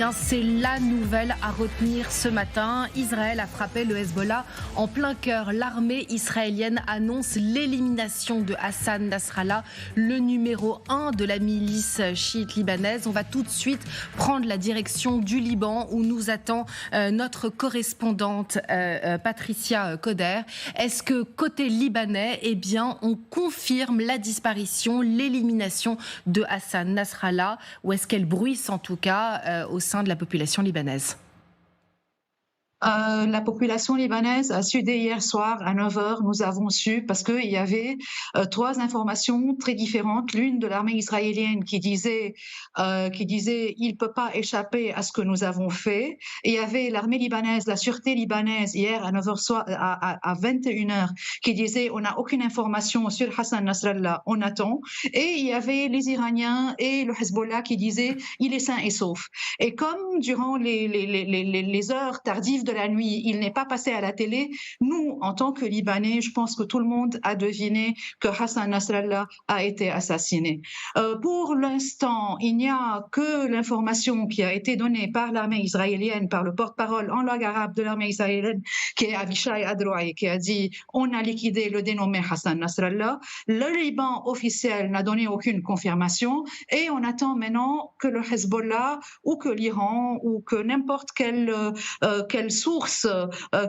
C'est la nouvelle à retenir ce matin. Israël a frappé le Hezbollah en plein cœur. L'armée israélienne annonce l'élimination de Hassan Nasrallah, le numéro 1 de la milice chiite libanaise. On va tout de suite prendre la direction du Liban où nous attend notre correspondante Patricia Coder. Est-ce que côté libanais, on confirme la disparition, l'élimination de Hassan Nasrallah, ou est-ce qu'elle bruisse en tout cas au sein de la population libanaise? La population libanaise a su dès hier soir à 9 heures, nous avons su, parce qu'il y avait trois informations très différentes. L'une de l'armée israélienne qui disait il peut pas échapper à ce que nous avons fait. Et il y avait l'armée libanaise, la sûreté libanaise hier à 9 heures soir, à 21 heures, qui disait on n'a aucune information sur Hassan Nasrallah, on attend. Et il y avait les Iraniens et le Hezbollah qui disaient il est sain et sauf. Et comme durant les heures tardives de la nuit, il n'est pas passé à la télé, nous, en tant que Libanais, je pense que tout le monde a deviné que Hassan Nasrallah a été assassiné. Pour l'instant, il n'y a que l'information qui a été donnée par l'armée israélienne, par le porte-parole en langue arabe de l'armée israélienne, qui est Avishai Adroai, qui a dit on a liquidé le dénommé Hassan Nasrallah. Le Liban officiel n'a donné aucune confirmation et on attend maintenant que le Hezbollah ou que l'Iran ou que n'importe quelle source,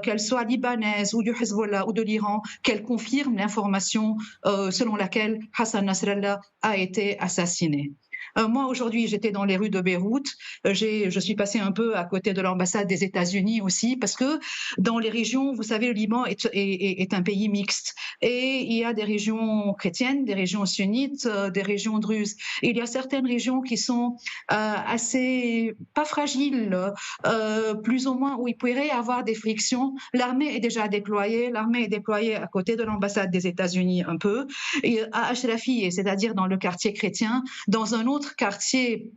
qu'elle soit libanaise ou du Hezbollah ou de l'Iran, qu'elle confirme l'information selon laquelle Hassan Nasrallah a été assassiné. Moi, aujourd'hui, j'étais dans les rues de Beyrouth. Je suis passée un peu à côté de l'ambassade des États-Unis aussi, parce que dans les régions, vous savez, le Liban est un pays mixte. Et il y a des régions chrétiennes, des régions sunnites, des régions druzes. Et il y a certaines régions qui sont assez, pas fragiles, plus ou moins, où il pourrait y avoir des frictions. L'armée est déjà déployée. L'armée est déployée à côté de l'ambassade des États-Unis un peu, et à Ashrafi, c'est-à-dire dans le quartier chrétien, dans un autre quartier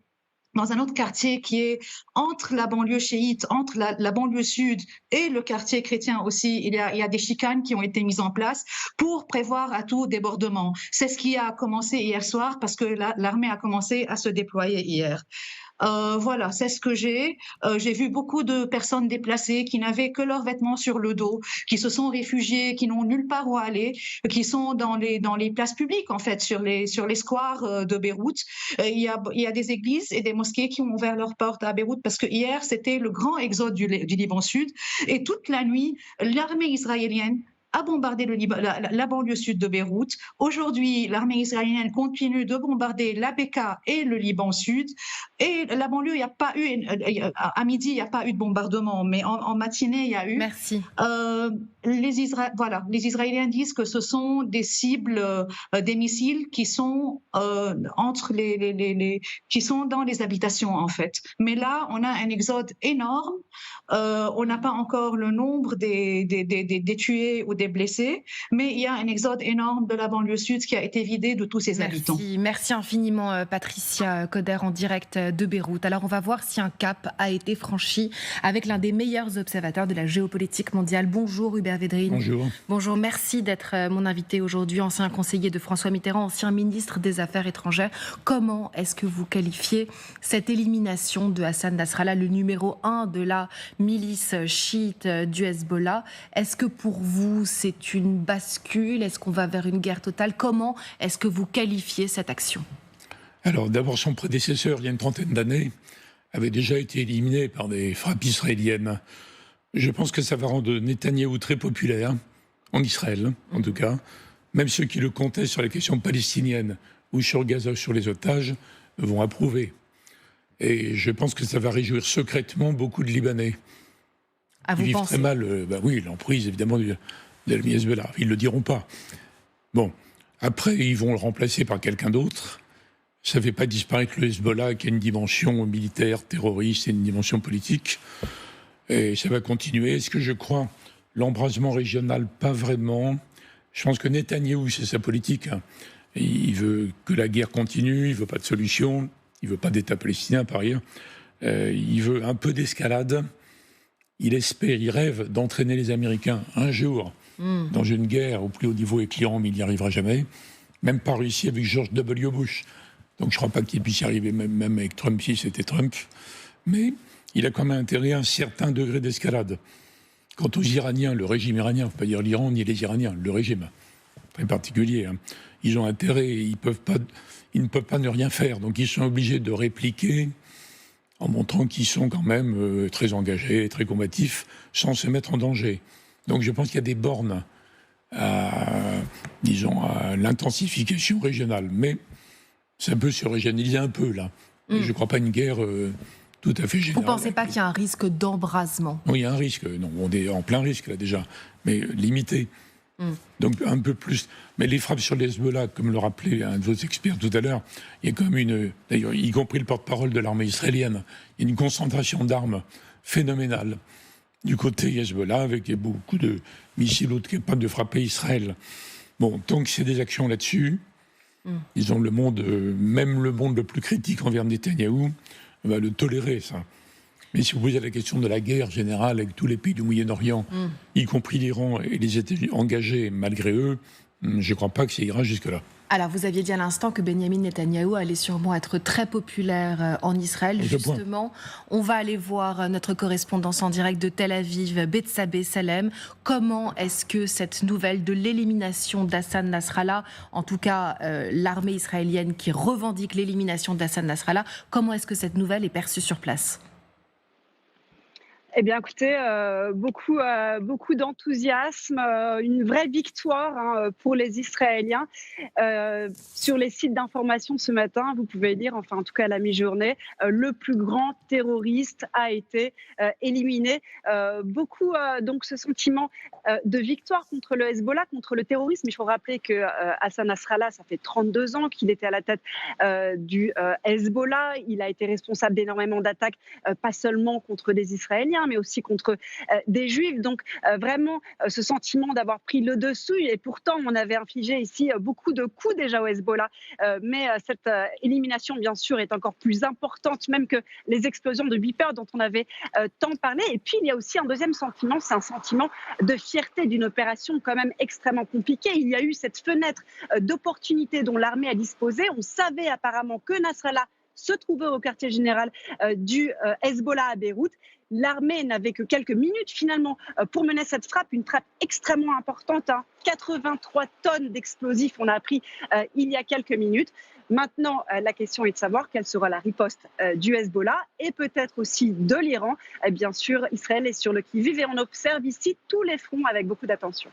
qui est entre la banlieue chiite, entre la banlieue sud et le quartier chrétien aussi. Il y a des chicanes qui ont été mises en place pour prévoir à tout débordement. C'est ce qui a commencé hier soir parce que l'armée a commencé à se déployer hier. Voilà, c'est ce que j'ai. J'ai vu beaucoup de personnes déplacées qui n'avaient que leurs vêtements sur le dos, qui se sont réfugiées, qui n'ont nulle part où aller, qui sont dans les places publiques en fait, sur les squares de Beyrouth. Il y a des églises et des mosquées qui ont ouvert leurs portes à Beyrouth parce que hier c'était le grand exode du Liban Sud et toute la nuit l'armée israélienne a bombardé la banlieue sud de Beyrouth. Aujourd'hui, l'armée israélienne continue de bombarder la Bekaa et le Liban Sud. Et la banlieue, il n'y a pas eu, à midi, il n'y a pas eu de bombardement, mais en matinée, il y a eu. Merci. Les Israéliens disent que ce sont des cibles, des missiles qui sont qui sont dans les habitations en fait. Mais là, on a un exode énorme. On n'a pas encore le nombre des tués ou des blessés, mais il y a un exode énorme de la banlieue sud qui a été vidée de tous ses habitants. Merci infiniment Patricia Coder en direct de Beyrouth. Alors on va voir si un cap a été franchi avec l'un des meilleurs observateurs de la géopolitique mondiale. Bonjour Hubert Védrine. Bonjour. Bonjour, merci d'être mon invité aujourd'hui, ancien conseiller de François Mitterrand, ancien ministre des Affaires étrangères. Comment est-ce que vous qualifiez cette élimination de Hassan Nasrallah, le numéro 1 de la milice chiite du Hezbollah? Est-ce que pour vous c'est une bascule? Est-ce qu'on va vers une guerre totale? Comment est-ce que vous qualifiez cette action? Alors d'abord, son prédécesseur, il y a une trentaine d'années, avait déjà été éliminé par des frappes israéliennes. Je pense que ça va rendre Netanyahou très populaire, en Israël en tout cas. Même ceux qui le comptaient sur la question palestinienne ou sur Gaza, sur les otages, vont approuver. Et je pense que ça va réjouir secrètement beaucoup de Libanais. Ils vivent très mal, l'emprise évidemment de l'ami Hezbollah. Ils ne le diront pas. Bon, après, ils vont le remplacer par quelqu'un d'autre. Ça ne fait pas disparaître le Hezbollah, qui a une dimension militaire, terroriste et une dimension politique. Et ça va continuer. Est-ce que je crois l'embrasement régional? Pas vraiment. Je pense que Netanyahou, c'est sa politique. Il veut que la guerre continue, il ne veut pas de solution, il ne veut pas d'État palestinien par ailleurs. Il veut un peu d'escalade. Il espère, il rêve d'entraîner les Américains un jour dans une guerre au plus haut niveau avec l'Iran, mais il n'y arrivera jamais. Même pas réussi avec George W. Bush. Donc je ne crois pas qu'il puisse y arriver, même avec Trump, si c'était Trump. mais il a quand même intérêt à un certain degré d'escalade. Quant aux Iraniens, le régime iranien, il ne faut pas dire l'Iran ni les Iraniens, le régime, très particulier, hein, ils ont intérêt, ils ne peuvent pas ne rien faire, donc ils sont obligés de répliquer en montrant qu'ils sont quand même très engagés, très combatifs, sans se mettre en danger. Donc je pense qu'il y a des bornes à l'intensification régionale, mais ça peut se régionaliser un peu, là. Je ne crois pas une guerre tout à fait générale. Vous ne pensez pas qu'il y a un risque d'embrasement? Non, il y a un risque. Non, on est en plein risque, là, déjà, mais limité. Donc un peu plus. Mais les frappes sur les Hezbollah, comme le rappelait un de vos experts tout à l'heure, il y a comme d'ailleurs, y compris le porte-parole de l'armée israélienne, il y a une concentration d'armes phénoménale du côté Hezbollah, avec beaucoup de missiles autres capables de frapper Israël. Bon, tant que c'est des actions là-dessus, disons le monde, même le monde le plus critique envers Netanyahou, va le tolérer, ça. Mais si vous posez la question de la guerre générale avec tous les pays du Moyen-Orient, y compris l'Iran et les États-Unis engagés malgré eux, je ne crois pas que ça ira jusque-là. Alors, vous aviez dit à l'instant que Benyamin Netanyahou allait sûrement être très populaire en Israël. Justement, on va aller voir notre correspondance en direct de Tel Aviv, Bethsabée Salem. Comment est-ce que cette nouvelle de l'élimination d'Hassan Nasrallah, en tout cas l'armée israélienne qui revendique l'élimination d'Hassan Nasrallah, comment est-ce que cette nouvelle est perçue sur place ? Eh bien, écoutez, beaucoup d'enthousiasme, une vraie victoire pour les Israéliens. Sur les sites d'information ce matin, vous pouvez lire, enfin en tout cas à la mi-journée, le plus grand terroriste a été éliminé. Donc ce sentiment de victoire contre le Hezbollah, contre le terrorisme. Il faut rappeler que Hassan Nasrallah, ça fait 32 ans qu'il était à la tête du Hezbollah. Il a été responsable d'énormément d'attaques, pas seulement contre des Israéliens, mais aussi contre des Juifs. Donc vraiment ce sentiment d'avoir pris le dessus, et pourtant on avait infligé ici beaucoup de coups déjà au Hezbollah, mais cette élimination bien sûr est encore plus importante même que les explosions de Beeper dont on avait tant parlé. Et puis il y a aussi un deuxième sentiment, c'est un sentiment de fierté d'une opération quand même extrêmement compliquée. Il y a eu cette fenêtre d'opportunité dont l'armée a disposé. On savait apparemment que Nasrallah se trouvait au quartier général du Hezbollah à Beyrouth. L'armée n'avait que quelques minutes finalement pour mener cette frappe, une frappe extrêmement importante, 83 tonnes d'explosifs, on a appris il y a quelques minutes. Maintenant, la question est de savoir quelle sera la riposte du Hezbollah et peut-être aussi de l'Iran. Bien sûr, Israël est sur le qui-vive et on observe ici tous les fronts avec beaucoup d'attention.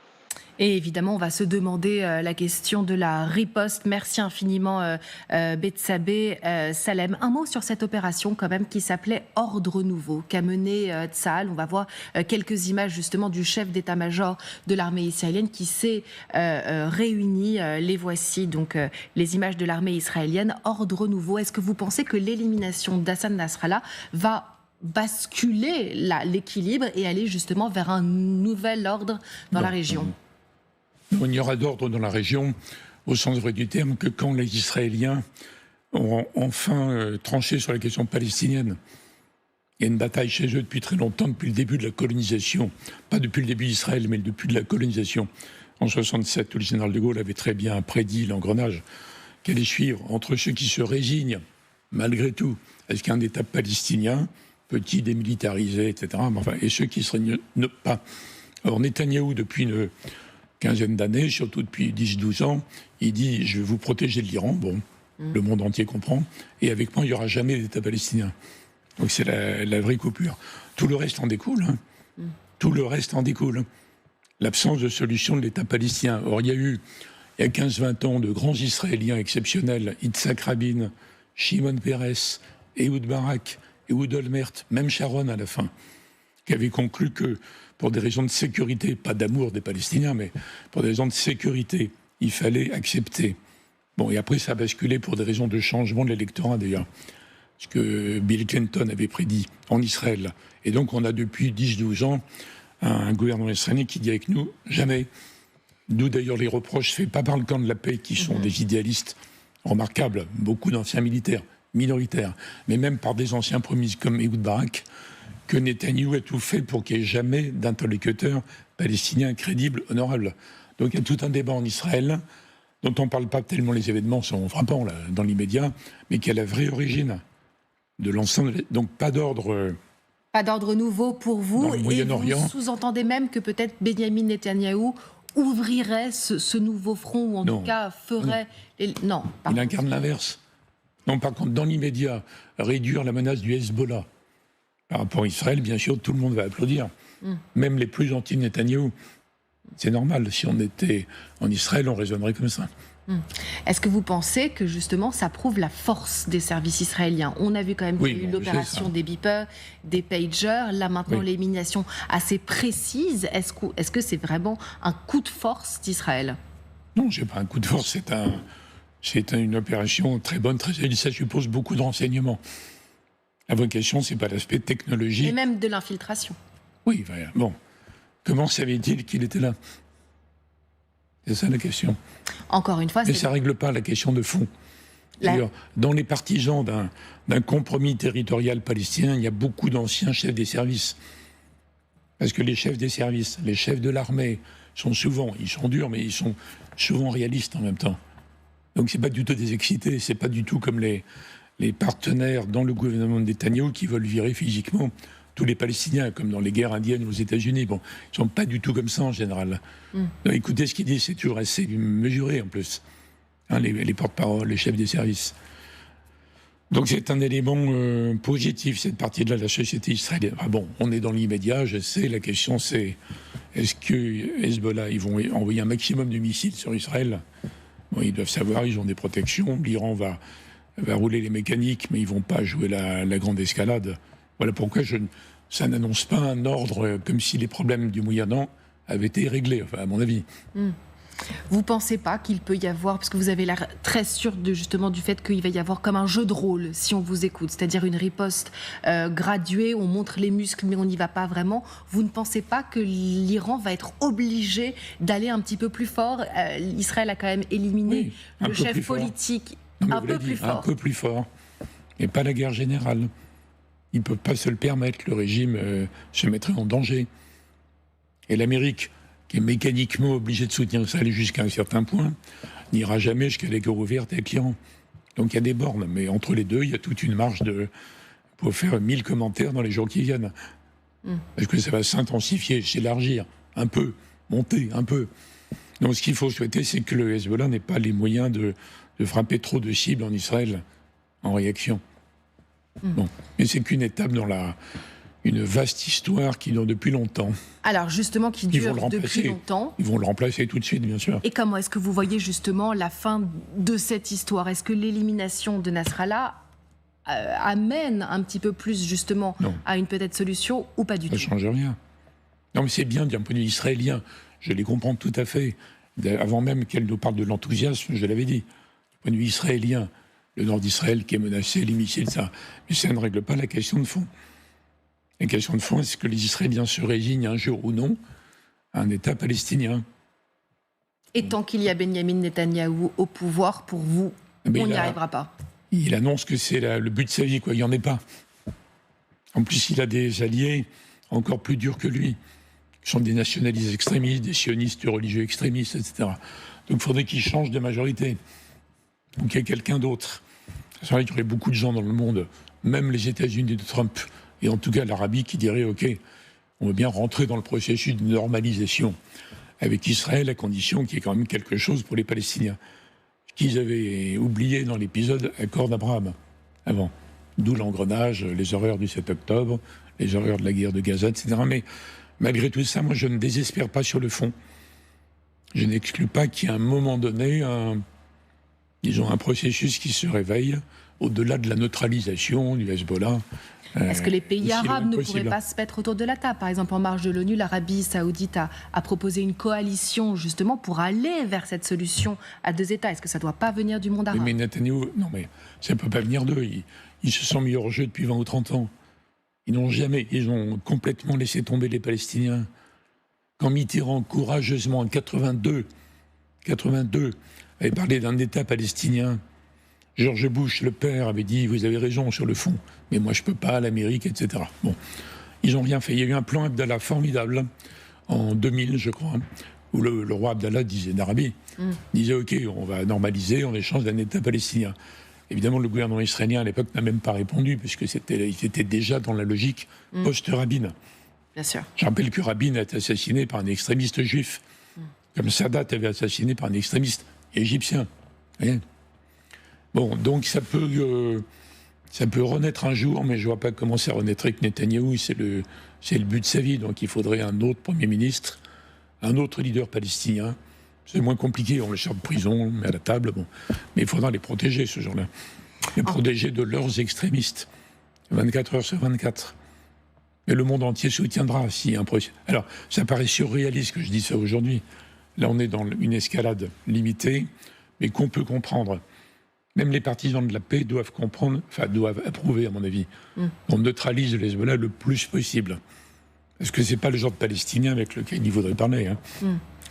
Et évidemment, on va se demander la question de la riposte. Merci infiniment, Bethsabée Salem. Un mot sur cette opération quand même qui s'appelait Ordre Nouveau, qu'a mené Tsahal. On va voir quelques images justement du chef d'état-major de l'armée israélienne qui s'est réuni. Les voici, donc les images de l'armée israélienne. Ordre Nouveau. Est-ce que vous pensez que l'élimination d'Hassan Nasrallah va basculer l'équilibre et aller justement vers un nouvel ordre dans la région ? Il n'y aura d'ordre dans la région, au sens vrai du terme, que quand les Israéliens auront enfin tranché sur la question palestinienne. Il y a une bataille chez eux depuis très longtemps, depuis le début de la colonisation. Pas depuis le début d'Israël, mais depuis de la colonisation. En 1967, où le général de Gaulle avait très bien prédit l'engrenage qui allait suivre entre ceux qui se résignent, malgré tout, à ce qu'il y ait un État palestinien, petit, démilitarisé, etc., et ceux qui ne se résignent pas. Alors Netanyahou, depuis une quinzaine d'années, surtout depuis 10-12 ans, il dit « je vais vous protéger de l'Iran ». Bon, le monde entier comprend. Et avec moi, il n'y aura jamais d'État palestinien. Donc c'est la vraie coupure. Tout le reste en découle. Tout le reste en découle. L'absence de solution de l'État palestinien. Or, il y a 15-20 ans, de grands Israéliens exceptionnels, Yitzhak Rabin, Shimon Peres, Ehud Barak, Ehud Olmert, même Sharon à la fin, qui avaient conclu que pour des raisons de sécurité, pas d'amour des Palestiniens, mais pour des raisons de sécurité, il fallait accepter. Bon, et après, ça a basculé pour des raisons de changement de l'électorat, d'ailleurs. Ce que Bill Clinton avait prédit en Israël. Et donc, on a depuis 10-12 ans un gouvernement israélien qui dit avec nous, jamais. D'où d'ailleurs les reproches faits, pas par le camp de la paix, qui sont des idéalistes remarquables, beaucoup d'anciens militaires, minoritaires, mais même par des anciens premiers comme Ehud Barak, que Netanyahou a tout fait pour qu'il n'y ait jamais d'interlocuteur palestinien crédible, honorable. Donc il y a tout un débat en Israël, dont on ne parle pas tellement, les événements sont frappants là, dans l'immédiat, mais qui a la vraie origine de l'ensemble. Donc pas d'ordre. Pas d'ordre nouveau pour vous. Dans le Moyen-Orient. Et vous sous-entendez même que peut-être Benyamin Netanyahou ouvrirait ce nouveau front, ou en tout cas ferait... Non. Il incarne l'inverse. Non, par contre, dans l'immédiat, réduire la menace du Hezbollah par rapport à Israël, bien sûr, tout le monde va applaudir. Même les plus anti-Netanyahou. C'est normal. Si on était en Israël, on raisonnerait comme ça. Est-ce que vous pensez que justement ça prouve la force des services israéliens? On a vu quand même qu'il y a eu l'opération des beepers, des pagers, là maintenant l'élimination assez précise. Est-ce que c'est vraiment un coup de force d'Israël? Non, c'est pas un coup de force, c'est une opération très bonne, ça suppose beaucoup de renseignements. La vraie question, c'est pas l'aspect technologique. Et même de l'infiltration. Oui, bon. Comment savait-il qu'il était là? C'est ça la question. Encore une fois, mais ça ne règle pas la question de fond. Dans les partisans d'un compromis territorial palestinien, il y a beaucoup d'anciens chefs des services. Parce que les chefs des services, les chefs de l'armée, ils sont durs, mais ils sont souvent réalistes en même temps. Donc c'est pas du tout des excités, c'est pas du tout comme les partenaires dans le gouvernement de Netanyahou qui veulent virer physiquement tous les Palestiniens, comme dans les guerres indiennes aux États-Unis. Bon, ils ne sont pas du tout comme ça en général. Donc, écoutez ce qu'ils disent, c'est toujours assez mesuré en plus. Hein, les porte-paroles, les chefs des services. Donc c'est un élément positif, cette partie-là de la société israélienne. Ah bon, on est dans l'immédiat, je sais, la question c'est est-ce que Hezbollah, ils vont envoyer un maximum de missiles sur Israël? Bon, ils doivent savoir, ils ont des protections, l'Iran va rouler les mécaniques, mais ils ne vont pas jouer la grande escalade. Voilà pourquoi ça n'annonce pas un ordre comme si les problèmes du Moyen-Orient avaient été réglés, enfin, à mon avis. Vous ne pensez pas qu'il peut y avoir, parce que vous avez l'air très sûr justement du fait qu'il va y avoir comme un jeu de rôle, si on vous écoute, c'est-à-dire une riposte graduée, on montre les muscles mais on n'y va pas vraiment. Vous ne pensez pas que l'Iran va être obligé d'aller un petit peu plus fort? Israël a quand même éliminé le chef politique un peu plus fort. Et pas la guerre générale. Ils ne peuvent pas se le permettre, le régime se mettrait en danger. Et l'Amérique, qui est mécaniquement obligée de soutenir ça jusqu'à un certain point, n'ira jamais jusqu'à la guerre ouverte avec l'Iran. Donc il y a des bornes, mais entre les deux, il y a toute une marge pour faire 1000 commentaires dans les jours qui viennent. Parce que ça va s'intensifier, s'élargir, un peu, monter un peu. Donc ce qu'il faut souhaiter, c'est que le Hezbollah n'ait pas les moyens de frapper trop de cibles en Israël en réaction. Bon. Mais c'est qu'une étape dans une vaste histoire qui dure depuis longtemps. Alors justement, qui dure depuis longtemps. Ils vont le remplacer tout de suite, bien sûr. Et comment est-ce que vous voyez justement la fin de cette histoire? Est-ce que l'élimination de Nasrallah amène un petit peu plus justement à une peut-être solution ou pas du tout? Ça ne change rien. Non, mais c'est bien d'un point de vue israélien. Je les comprends tout à fait. Avant même qu'elle nous parle de l'enthousiasme, je l'avais dit. Du point de vue israélien, le nord d'Israël qui est menacé, les missiles, ça. Mais ça ne règle pas la question de fond. La question de fond, est-ce que les Israéliens se résignent un jour ou non à un État palestinien? Et tant qu'il y a Benyamin Netanyahou au pouvoir, pour vous, on n'y arrivera pas. Il annonce que c'est le but de sa vie, quoi. Il n'y en est pas. En plus, il a des alliés encore plus durs que lui, qui sont des nationalistes extrémistes, des sionistes religieux extrémistes, etc. Donc il faudrait qu'il change de majorité. Ou qu'il y ait quelqu'un d'autre. C'est vrai qu'il y aurait beaucoup de gens dans le monde, même les États-Unis de Trump, et en tout cas l'Arabie, qui dirait « Ok, on veut bien rentrer dans le processus de normalisation avec Israël, à condition qu'il y ait quand même quelque chose pour les Palestiniens. » Ce qu'ils avaient oublié dans l'épisode Accord d'Abraham, avant. D'où l'engrenage, les horreurs du 7 octobre, les horreurs de la guerre de Gaza, etc. Mais malgré tout ça, moi je ne désespère pas sur le fond. Je n'exclus pas qu'il y ait à un moment donné un processus qui se réveille au-delà de la neutralisation du Hezbollah. Est-ce que les pays arabes ne pourraient pas se mettre autour de la table? Par exemple, en marge de l'ONU, l'Arabie saoudite a proposé une coalition justement pour aller vers cette solution à deux États. Est-ce que ça ne doit pas venir du monde arabe? Mais Netanyahou, non mais ça ne peut pas venir d'eux. Ils se sont mis hors jeu depuis 20 ou 30 ans. Ils ont complètement laissé tomber les Palestiniens. Quand Mitterrand, courageusement, en 82, avait parlé d'un État palestinien, George Bush, le père, avait dit « Vous avez raison sur le fond, mais moi je ne peux pas, l'Amérique, etc. » Bon, ils n'ont rien fait. Il y a eu un plan Abdallah formidable, en 2000, je crois, où le roi Abdallah d'Arabie disait « Ok, on va normaliser en échange d'un État palestinien. » Évidemment, le gouvernement israélien à l'époque n'a même pas répondu, puisque ils étaient déjà dans la logique post-Rabin. Bien sûr. Je rappelle que Rabin a été assassiné par un extrémiste juif, comme Sadat avait assassiné par un extrémiste égyptien. Voyez. Bon, donc ça peut renaître un jour, mais je ne vois pas comment ça renaîtrait avec Netanyahou. C'est le but de sa vie, donc il faudrait un autre Premier ministre, un autre leader palestinien. C'est moins compliqué, on les sort de prison, on met à la table, bon. Mais il faudra les protéger, ce jour-là. Les protéger de leurs extrémistes, 24 heures sur 24. Mais le monde entier soutiendra si un procès. Alors, ça paraît surréaliste que je dise ça aujourd'hui. Là, on est dans une escalade limitée, mais qu'on peut comprendre. Même les partisans de la paix doivent comprendre, enfin doivent approuver, à mon avis, qu'on neutralise le Hezbollah le plus possible. Parce que c'est pas le genre de Palestinien avec lequel il voudrait parler. Hein.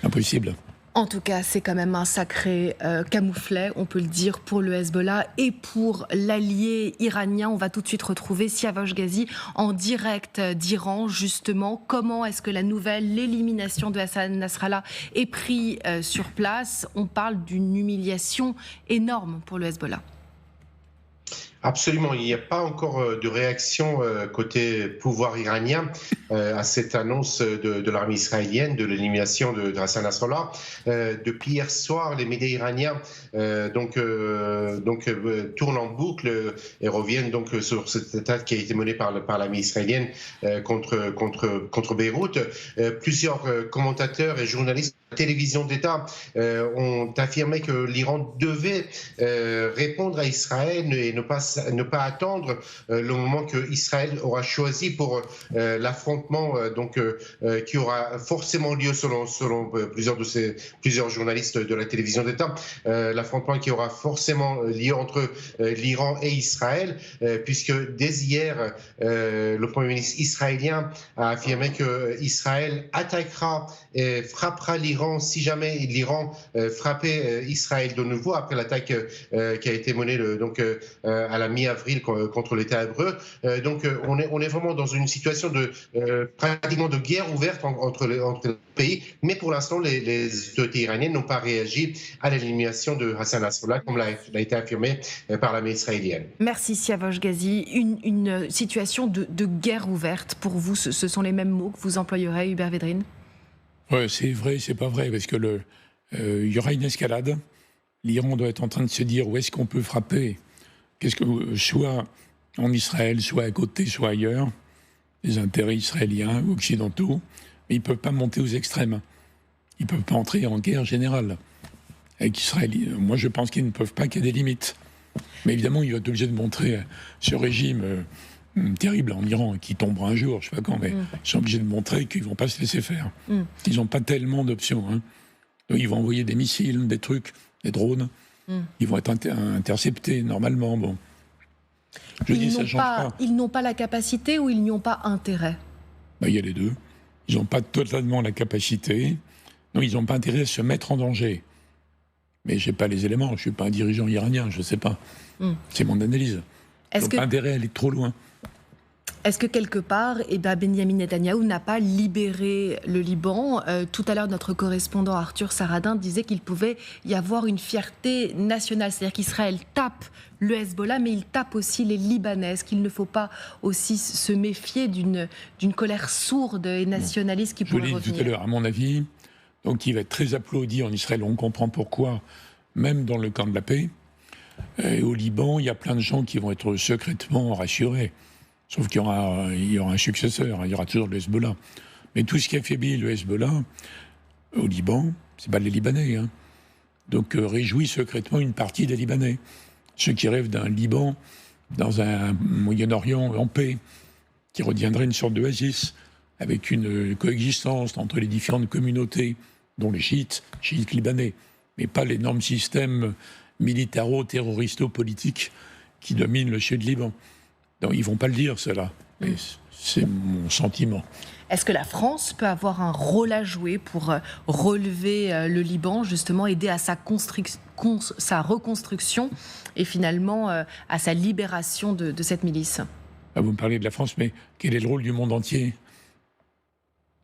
Impossible. En tout cas, c'est quand même un sacré camouflet, on peut le dire, pour le Hezbollah et pour l'allié iranien. On va tout de suite retrouver Siavash Ghazi en direct d'Iran, justement. Comment est-ce que la nouvelle, l'élimination de Hassan Nasrallah est prise sur place? On parle d'une humiliation énorme pour le Hezbollah. Absolument, il n'y a pas encore de réaction côté pouvoir iranien à cette annonce de l'armée israélienne de l'élimination de Hassan Nasrallah. Depuis hier soir, les médias iraniens tournent en boucle et reviennent donc sur cette attaque qui a été menée par l'armée israélienne contre Beyrouth. Plusieurs commentateurs et journalistes de la télévision d'État ont affirmé que l'Iran devait répondre à Israël et ne pas attendre le moment que Israël aura choisi pour l'affrontement qui aura forcément lieu selon plusieurs journalistes de la télévision d'État, l'affrontement qui aura forcément lieu entre l'Iran et Israël, puisque dès hier le Premier ministre israélien a affirmé que Israël attaquera et frappera l'Iran si jamais l'Iran frappait Israël de nouveau après l'attaque qui a été menée à la mi-avril contre l'État hébreu. Donc on est vraiment dans une situation de pratiquement de guerre ouverte entre les pays, mais pour l'instant les autorités iraniennes n'ont pas réagi à l'élimination de Hassan Nasrallah comme l'a été affirmé par l'armée israélienne. Merci Siavash Ghazi. Une situation de guerre ouverte pour vous, ce sont les mêmes mots que vous employerez, Hubert Védrine? Ouais, c'est vrai, c'est pas vrai, parce que il y aura une escalade. L'Iran doit être en train de se dire où est-ce qu'on peut frapper. Soit en Israël, soit à côté, soit ailleurs, les intérêts israéliens ou occidentaux, mais ils ne peuvent pas monter aux extrêmes. Ils ne peuvent pas entrer en guerre générale avec Israël. Moi, je pense qu'ils ne peuvent pas, qu'il y a des limites. Mais évidemment, il va être obligé de montrer ce régime terrible en Iran, qui tombera un jour, je ne sais pas quand, mais ils sont obligés de montrer qu'ils ne vont pas se laisser faire. Ils n'ont pas tellement d'options. Hein. Donc, ils vont envoyer des missiles, des trucs, des drones. Ils vont être interceptés normalement. Bon. Ils n'ont pas la capacité ou ils n'y ont pas intérêt? Il y a les deux. Ils n'ont pas totalement la capacité. Non, ils n'ont pas intérêt à se mettre en danger. Mais je n'ai pas les éléments. Je ne suis pas un dirigeant iranien, je ne sais pas. C'est mon analyse. Ils n'ont pas intérêt à aller trop loin. Est-ce que quelque part, Benyamin Netanyahou n'a pas libéré le Liban? Tout à l'heure, notre correspondant Arthur Saradin disait qu'il pouvait y avoir une fierté nationale. C'est-à-dire qu'Israël tape le Hezbollah, mais il tape aussi les Libanais. Est-ce qu'il ne faut pas aussi se méfier d'une colère sourde et nationaliste qui pourrait revenir? Je l'ai dit tout à l'heure, à mon avis, donc il va être très applaudi en Israël. On comprend pourquoi, même dans le camp de la paix. Et au Liban, il y a plein de gens qui vont être secrètement rassurés. Sauf qu'il y aura un successeur, il y aura toujours le Hezbollah. Mais tout ce qui affaiblit le Hezbollah, au Liban, c'est pas les Libanais. Hein. Donc réjouit secrètement une partie des Libanais. Ceux qui rêvent d'un Liban dans un Moyen-Orient en paix, qui redeviendrait une sorte d'oasis, avec une coexistence entre les différentes communautés, dont les chiites libanais, mais pas l'énorme système militaro-terroristo-politique qui domine le sud Liban. Donc, ils ne vont pas le dire, cela. Mais c'est mon sentiment. Est-ce que la France peut avoir un rôle à jouer pour relever le Liban, justement, aider à sa reconstruction et finalement à sa libération de cette milice? Vous me parlez de la France, mais quel est le rôle du monde entier?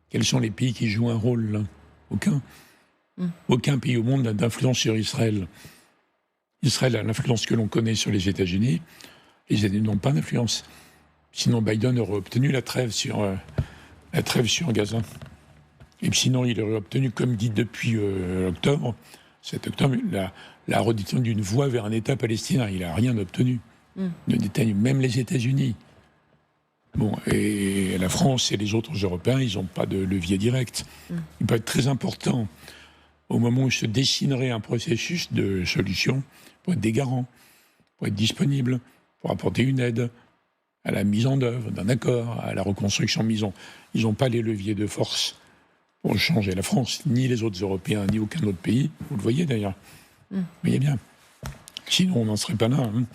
Quels sont les pays qui jouent un rôle là? Aucun. Aucun pays au monde n'a d'influence sur Israël. Israël a l'influence que l'on connaît sur les États-Unis. Les États-Unis n'ont pas d'influence. Sinon, Biden aurait obtenu la trêve sur Gaza. Et puis sinon, il aurait obtenu, comme dit depuis octobre, 7 octobre, la reddition d'une voie vers un État palestinien. Il n'a rien obtenu. Même les États-Unis. Bon, et la France et les autres Européens, ils n'ont pas de levier direct. Il peut être très important, au moment où se dessinerait un processus de solution, pour être des garants, pour être disponible, pour apporter une aide à la mise en œuvre d'un accord, à la reconstruction. Ils n'ont pas les leviers de force pour changer la France, ni les autres Européens, ni aucun autre pays. Vous le voyez d'ailleurs. Vous voyez bien. Sinon, on n'en serait pas là. Hein.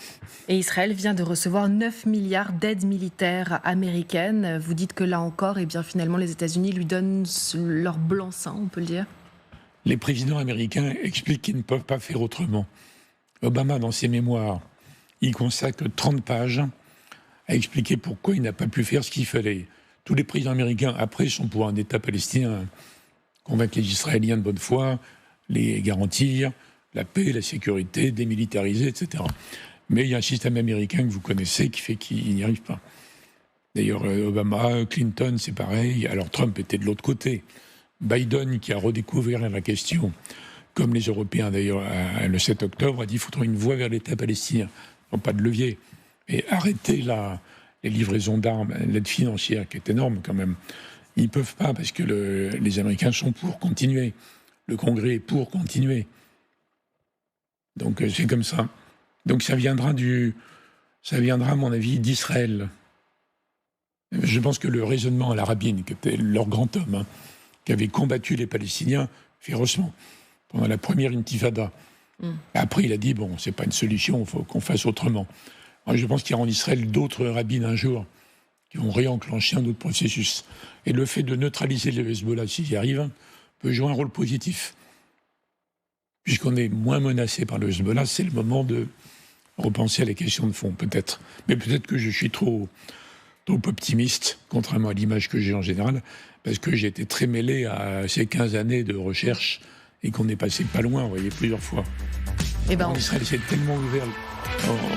Et Israël vient de recevoir 9 milliards d'aides militaires américaines. Vous dites que là encore, eh bien, finalement, les États-Unis lui donnent leur blanc-seing, on peut le dire. Les présidents américains expliquent qu'ils ne peuvent pas faire autrement. Obama, dans ses mémoires, il consacre 30 pages à expliquer pourquoi il n'a pas pu faire ce qu'il fallait. Tous les présidents américains, après, sont pour un État palestinien, convaincre les Israéliens de bonne foi, les garantir la paix, la sécurité, démilitariser, etc. Mais il y a un système américain que vous connaissez qui fait qu'il n'y arrive pas. D'ailleurs, Obama, Clinton, c'est pareil. Alors Trump était de l'autre côté. Biden, qui a redécouvert la question, comme les Européens d'ailleurs, le 7 octobre, a dit qu'il faut trouver une voie vers l'État palestinien. Ils n'ont pas de levier. Et arrêter les livraisons d'armes, l'aide financière, qui est énorme quand même. Ils ne peuvent pas, parce que les Américains sont pour continuer. Le Congrès est pour continuer. Donc c'est comme ça. Donc ça viendra, à mon avis, d'Israël. Je pense que le raisonnement à la Rabin, qui était leur grand homme, qui avait combattu les Palestiniens férocement pendant la première intifada. Après, il a dit, bon, c'est pas une solution, il faut qu'on fasse autrement. Moi, je pense qu'il y aura en Israël d'autres rabbins un jour qui vont réenclencher un autre processus. Et le fait de neutraliser le Hezbollah, s'il y arrive, peut jouer un rôle positif. Puisqu'on est moins menacé par le Hezbollah, c'est le moment de repenser à la question de fond, peut-être. Mais peut-être que je suis trop optimiste, contrairement à l'image que j'ai en général, parce que j'ai été très mêlé à ces 15 années de recherche et qu'on est passé pas loin, vous voyez, plusieurs fois. En Israël, c'est tellement ouvert.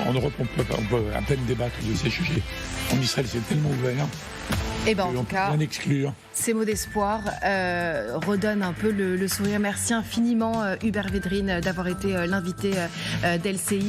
En Europe, on peut à peine débattre de ces sujets. En Israël, c'est tellement ouvert. En tout cas, exclure. Ces mots d'espoir redonnent un peu le sourire. Merci infiniment, Hubert Védrine, d'avoir été l'invité d'LCI.